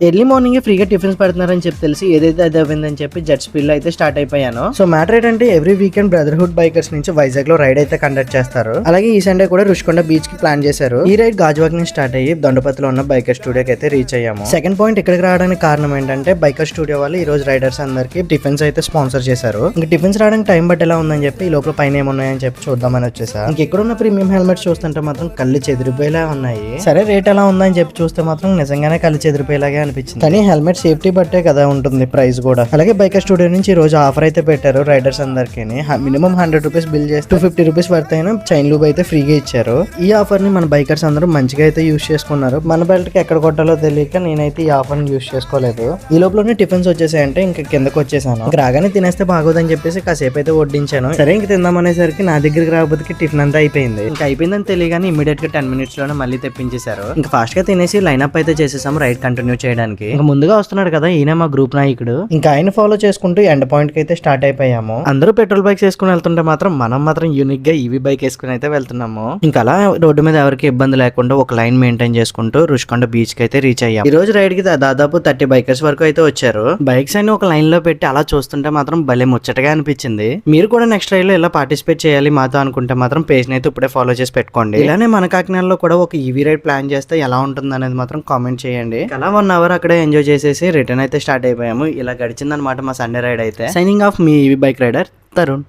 Early morning ఫ్రీగా tiffins పెడుతున్నారని చెప్పి తెలిసి ఏదైతే అది అవ్విందని చెప్పి జెట్ స్పీడ్ లో అయితే స్టార్ట్ అయిపోయాను. సో మ్యాటర్ ఏంటంటే ఎవ్రీ వీకెండ్ బ్రదర్హుడ్ బైకర్స్ నుంచి వైజాగ్ లో రైడ్ అయితే కండక్ట్ చేస్తారు. అలాగే ఈ సండే కూడా రుషికొండ బీచ్ కి ప్లాన్ చేశారు. ఈ రైడ్ గాజువాక్ నుంచి స్టార్ట్ అయ్యి దండపతిలో ఉన్న బైకర్ స్టూడియోకి అయితే రీచ్ అయ్యాము. సెకండ్ పాయింట్ ఇక్కడికి రావడానికి కారణం ఏంటంటే బైకర్ స్టూడియో వాళ్ళు ఈ రోజు రైడర్స్ అందరికి టిఫిన్స్ అయితే స్పాన్సర్ చేశారు. ఇంకా టిఫిన్స్ రావడానికి టైం బట్ ఎలా ఉందని చెప్పి ఈ లోపల పైన ఏమున్నాయని చెప్పి చూద్దామని వచ్చేసా. ఇంకెక్కడున్న ప్రీమియం హెల్మెట్స్ చూస్తుంటే మాత్రం కళ్ళు చెదిరిపోయేలా ఉన్నాయి. సరే రేట్ ఎలా ఉందని చెప్పి చూస్తే మాత్రం నిజంగానే కళ్ళు చెదిరిపోయేలాగే అనిపించింది. కానీ హెల్మెట్ సేఫ్టీ బట్టే కదా ఉంటుంది ప్రైస్ కూడా. అలాగే బైకర్ స్టూడియో నుంచి ఈ రోజు ఆఫర్ అయితే పెట్టారు రైడర్స్ అందరికి. మినిమం 100 రూపీస్ బిల్ చేసి 250 రూపీస్ వర్త్ అయినా చైన్ లూబ్ అయితే ఫ్రీగా ఇచ్చారు. ఈ ఆఫర్ ని మన బైకర్స్ అందరూ మంచిగా అయితే యూస్ చేసుకున్నారు. మన బెల్ట్ కి ఎక్కడ కొట్టాలో తెలియక నేనైతే ఈ ఆఫర్ ని యూస్ చేసుకోలేదు. ఈ లోపలనే టిఫిన్స్ వచ్చేసాయంటే ఇంకా కిందకి వచ్చేసాను. రాగానే తినేస్తే బాగోదని చెప్పేసి కాసేపు అయితే వడ్డించాను. సరే ఇంక తిందామనేసరికి నా దగ్గరికి రాకపోతే టిఫిన్ అంతా అయిపోయింది. ఇంకా అయిపోయిందని తెలియగానే ఇమీడియట్ గా 10 మినిట్స్ లోనే మళ్ళీ తెప్పించేశారు. ఇంకా ఫాస్ట్ గా తినేసి లైన్అప్ అయితే చేసేసాం రైడ్ కంటిన్యూ చేయడానికి. ఇంకా ముందుగా వస్తున్నాడు కదా ఈయన మా గ్రూప్ నాయకుడు. ఇంకా ఆయన ఫాలో చేసుకుంటూ ఎండ్ పాయింట్ కి అయితే స్టార్ట్ అయిపోయాము. అందరూ పెట్రోల్ బైక్స్ వేసుకుని వెళ్తుంటే మనం మాత్రం యూనిక్ గా ఈవీ బైక్ వేసుకుని అయితే వెళ్తున్నాము. ఇంకా అలా రోడ్డు మీద ఎవరికి ఇబ్బంది లేకుండా ఒక లైన్ మెయింటైన్ చేసుకుంటూ రుషికొండ బీచ్ కి అయితే రీచ్ అయ్యాం. ఈ రోజు రైడ్ కి దాదాపు 30 బైకర్స్ వరకు అయితే వచ్చారు. బైక్స్ అన్ని ఒక లైన్ లో పెట్టి అలా చూస్తుంటే మాత్రం భలే ముచ్చటగా అనిపించింది. మీరు కూడా నెక్స్ట్ రైడ్ లో ఇలా పార్టిసిపేట్ చేయాలి మాతో అనుకుంటే మాత్రం పేజ్ ని అయితే ఇప్పుడే ఫాలో చేసి పెట్టుకోండి. ఇలానే మన కాకినాడలో కూడా ఒక ఈవీ రైడ్ ప్లాన్ చేస్తే ఎలా ఉంటుంది అనేది మాత్రం కామెంట్ చేయండి. అలా 1 అవర్ అక్కడే ఎంజాయ్ చేసేసి రిటర్న్ అయితే స్టార్ట్ అయిపోయాము. ఇలా గడిచిందనమాట మా సండే రైడ్ అయితే. సైనింగ్ ఆఫ్ మీ ఈవీ బైక్ రైడర్ తరుణ్.